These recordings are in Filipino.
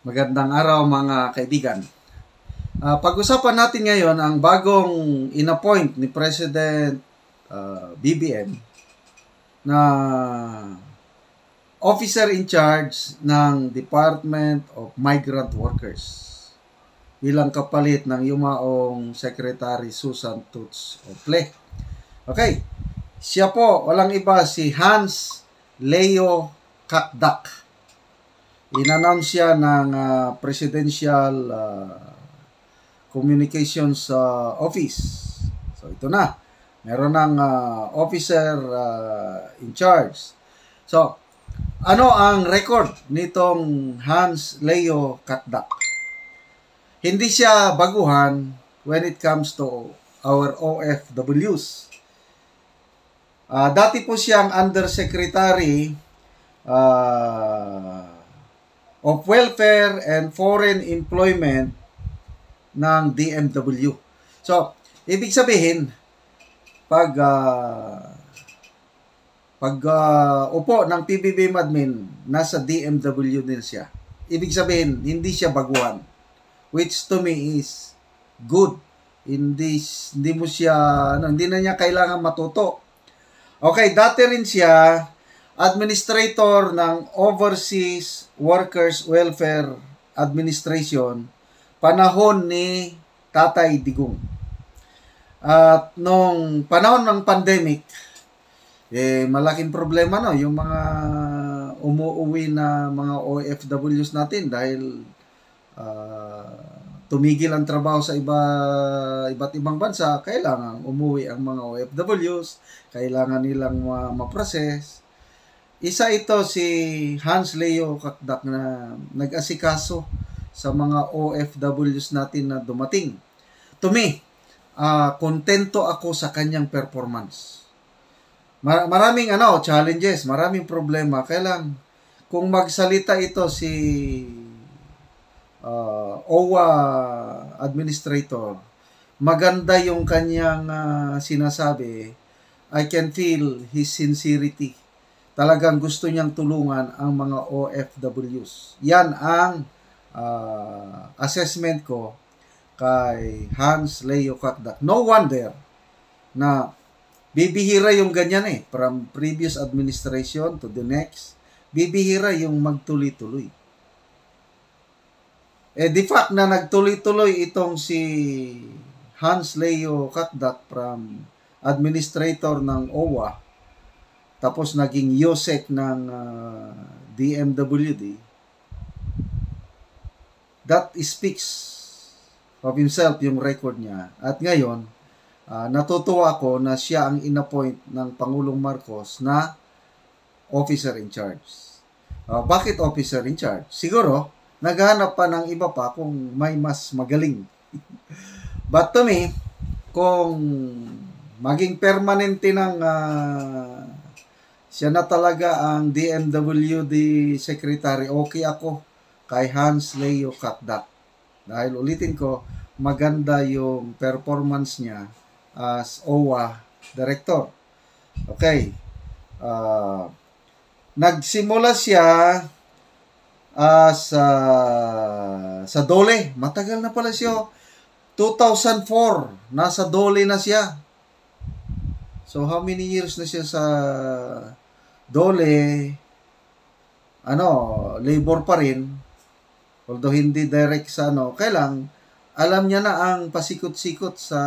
Magandang araw mga kaibigan. Pag-usapan natin ngayon ang bagong inappoint ni President BBM na officer in charge ng Department of Migrant Workers bilang kapalit ng yumaong Secretary Susan Tutts Ople. Okay, siya po, walang iba, si Hans Leo Kakdak. In-announce siya ng Presidential Communications Office. So ito na, meron ng officer in charge. So, ano ang record nitong Hans Leo Kakdak? Hindi siya baguhan when it comes to our OFWs. Dati po siyang Undersecretary of Welfare and Foreign Employment ng DMW. So, ibig sabihin, pag upo ng PBBM admin, nasa DMW din siya. Ibig sabihin, hindi siya baguhan. Which to me is good. Hindi mo siya, hindi na niya kailangan matuto. Okay, dati rin siya administrator ng Overseas Workers Welfare Administration panahon ni Tatay Digong. At nung panahon ng pandemic, malaking problema yung mga umuuwi na mga OFWs natin dahil tumigil ang trabaho sa iba't ibang bansa. Kailangan umuwi ang mga OFWs, kailangan nilang ma-process. Isa ito si Hans Leo Kakdak na nag-asikaso sa mga OFWs natin na dumating. To me, kontento ako sa kanyang performance. Maraming challenges, maraming problema. Kailang kung magsalita ito si OWA administrator, maganda yung kanyang sinasabi. I can feel his sincerity. Talagang gusto niyang tulungan ang mga OFWs. Yan ang assessment ko kay Hans Leo Kakdak. No wonder na bibihira yung ganyan from previous administration to the next. Bibihira yung magtuloy-tuloy. The fact na nagtuloy-tuloy itong si Hans Leo Kakdak from administrator ng OWA, tapos naging YOSEC ng DMWD, that speaks of himself yung record niya. At ngayon, natutuwa ako na siya ang inappoint ng Pangulong Marcos na officer in charge. Bakit officer in charge? Siguro, naghahanap pa ng iba pa kung may mas magaling. But to me, kung maging permanente ng siya na talaga ang DMWD Secretary, okay ako kay Hans Leo Kakdak. Dahil ulitin ko, maganda yung performance niya as OWA Director. Okay. Nagsimula siya sa DOLE. Matagal na pala siya. 2004, nasa DOLE na siya. So, how many years na siya sa DOLE? Labor pa rin. Although hindi direct sa kailang alam niya na ang pasikot-sikot sa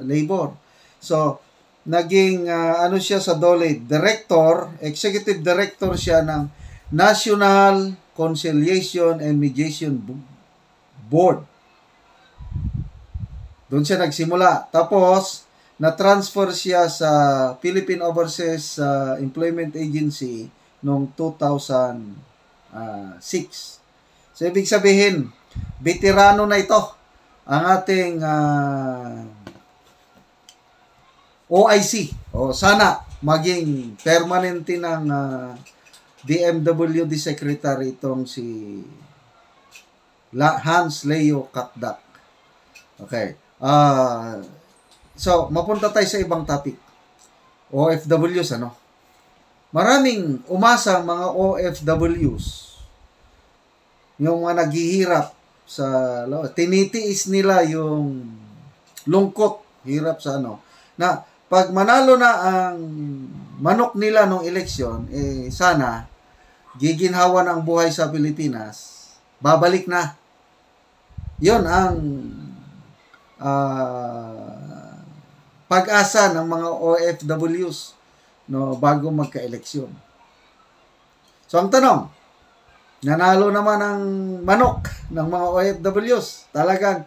labor. So, naging siya sa DOLE, director, executive director siya ng National Conciliation and Mediation Board. Doon siya nagsimula. Tapos, na-transfer siya sa Philippine Overseas Employment Agency noong 2006. So, ibig sabihin, veterano na ito ang ating OIC. Sana maging permanente ng DMWD Secretary itong si Hans Leo Kakdak. Okay. So, mapunta tayo sa ibang topic. OFWs, Maraming umasa mga OFWs yung mga naghihirap sa tinitiis nila yung lungkot, hirap sa na pag manalo na ang manok nila nung eleksyon, sana giginhawa ang buhay sa Pilipinas, babalik na. Yon ang pag-asa ng mga OFWs bago magka-eleksyon. So ang tanong, nanalo naman ang manok ng mga OFWs. Talagang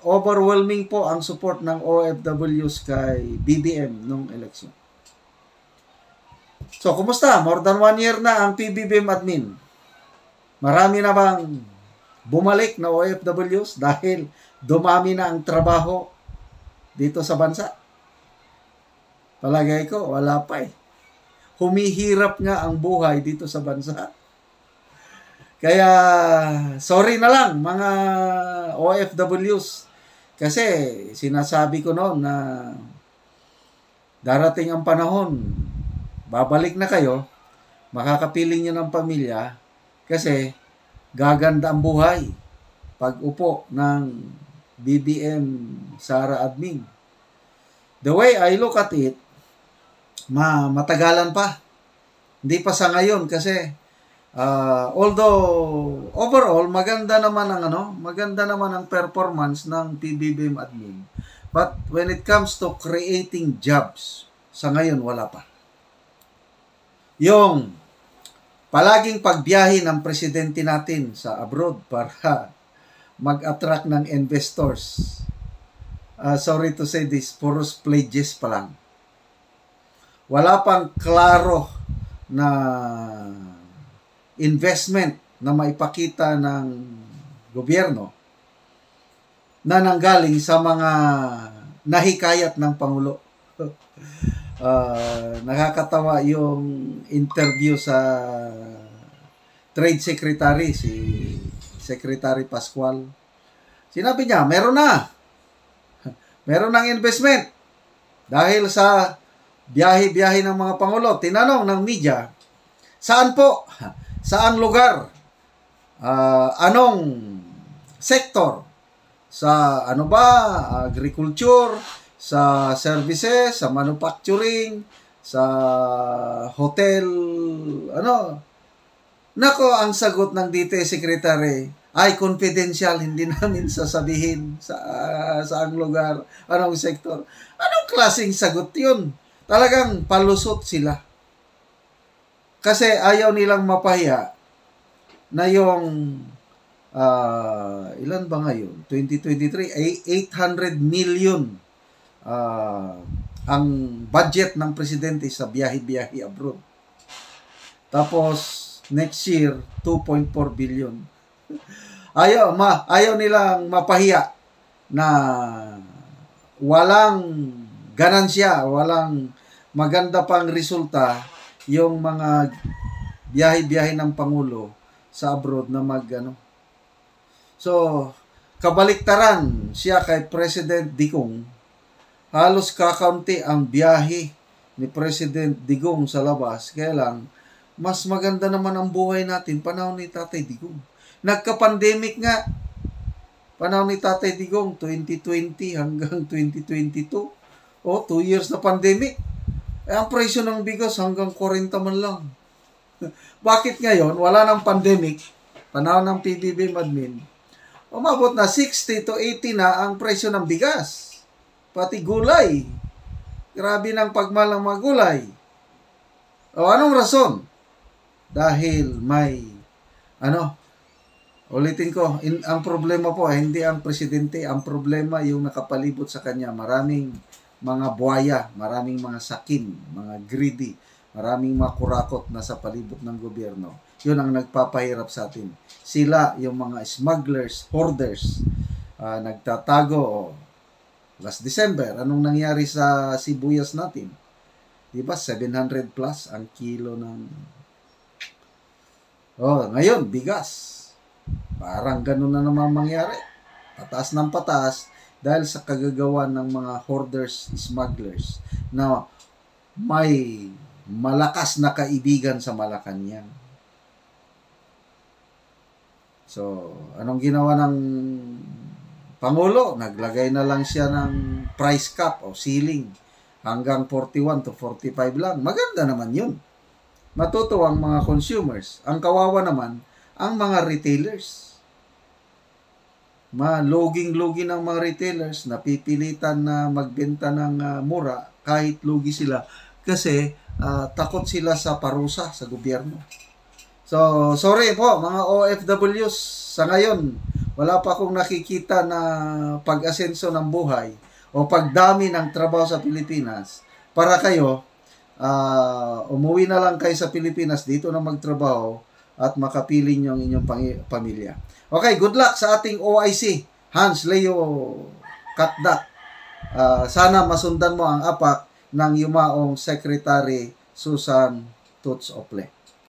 overwhelming po ang support ng OFWs kay BBM nung eleksyon. So, kumusta? More than 1 year na ang PBBM admin. Marami na bang bumalik na OFWs dahil dumami na ang trabaho dito sa bansa? Palagay ko, wala pa eh. Humihirap nga ang buhay dito sa bansa. Kaya, sorry na lang mga OFWs. Kasi, sinasabi ko noon na darating ang panahon, babalik na kayo, makakapiling nyo ng pamilya, kasi gaganda ang buhay pag upo ng BBM Sara admin. The way I look at it, matagalan pa. Hindi pa sa ngayon kasi although overall maganda naman ang performance ng PBBM admin. But when it comes to creating jobs, sa ngayon wala pa. Yung palaging pagbiyahe ng presidente natin sa abroad para mag-attract ng investors. Sorry to say this, puros pledges pa lang. Wala pang klaro na investment na maipakita ng gobyerno na nanggaling sa mga nahikayat ng Pangulo. Nakakatawa yung interview sa Trade Secretary, si Secretary Pascual. Sinabi niya, meron ng investment dahil sa biyahe-biyahe ng mga Pangulo. Tinanong ng media, saan po? Saang lugar? Anong sektor? Sa agriculture, sa services, sa manufacturing, sa hotel, Nako, ang sagot ng DT Secretary ay confidential, hindi namin sasabihin saang lugar, anong sektor. Anong klaseng sagot yun? Talagang palusot sila. Kasi ayaw nilang mapahiya na yung ilan ba ngayon? 2023, 800 million ang budget ng presidente sa biyahe-biyahe abroad. Tapos, next year, 2.4 billion. Ayaw nilang mapahiya na walang ganansya, walang maganda pang resulta yung mga biyahe-biyahe ng Pangulo sa abroad na So, kabaliktaran siya kay President Digong. Halos kakaunti ang biyahe ni President Digong sa labas. Kaya lang, mas maganda naman ang buhay natin panahon ni Tatay Digong. Nagka-pandemic nga. Panahon ni Tatay Digong, 2020 hanggang 2022. 2 years na pandemic. Ang presyo ng bigas hanggang 40 man lang. Bakit ngayon, wala nang pandemic, panahon ng PBBM admin, umabot na 60 to 80 na ang presyo ng bigas. Pati gulay. Grabe ng pagmahal ng mga gulay. Anong rason? Dahil may, ulitin ko, ang problema po, hindi ang presidente, ang problema yung nakapalibot sa kanya. Maraming mga buhaya, maraming mga sakin, mga greedy, maraming mga kurakot na sa palibot ng gobyerno. Yun ang nagpapahirap sa atin. Sila, yung mga smugglers, hoarders, nagtatago. Last December, anong nangyari sa sibuyas natin? Diba, 700 plus ang kilo ng... ngayon, bigas. Parang ganun na naman mangyari. Pataas ng pataas dahil sa kagagawan ng mga hoarders, smugglers na may malakas na kaibigan sa Malacanang. So, anong ginawa ng Pangulo? Naglagay na lang siya ng price cap o ceiling hanggang 41 to 45 lang. Maganda naman yun. Matutuwa ang mga consumers. Ang kawawa naman, ang mga retailers. Maluging-lugi ng mga retailers, napipilitan na magbenta ng mura kahit lugi sila kasi takot sila sa parusa sa gobyerno. So, sorry po mga OFWs, sa ngayon, wala pa akong nakikita na pag-asenso ng buhay o pagdami ng trabaho sa Pilipinas. Para kayo, umuwi na lang kayo sa Pilipinas, dito na magtrabaho at makapiling yung inyong pamilya. Okay, good luck sa ating OIC, Hans Leo Katdak. Sana masundan mo ang apak ng yumaong Secretary Susan Tutz Ople.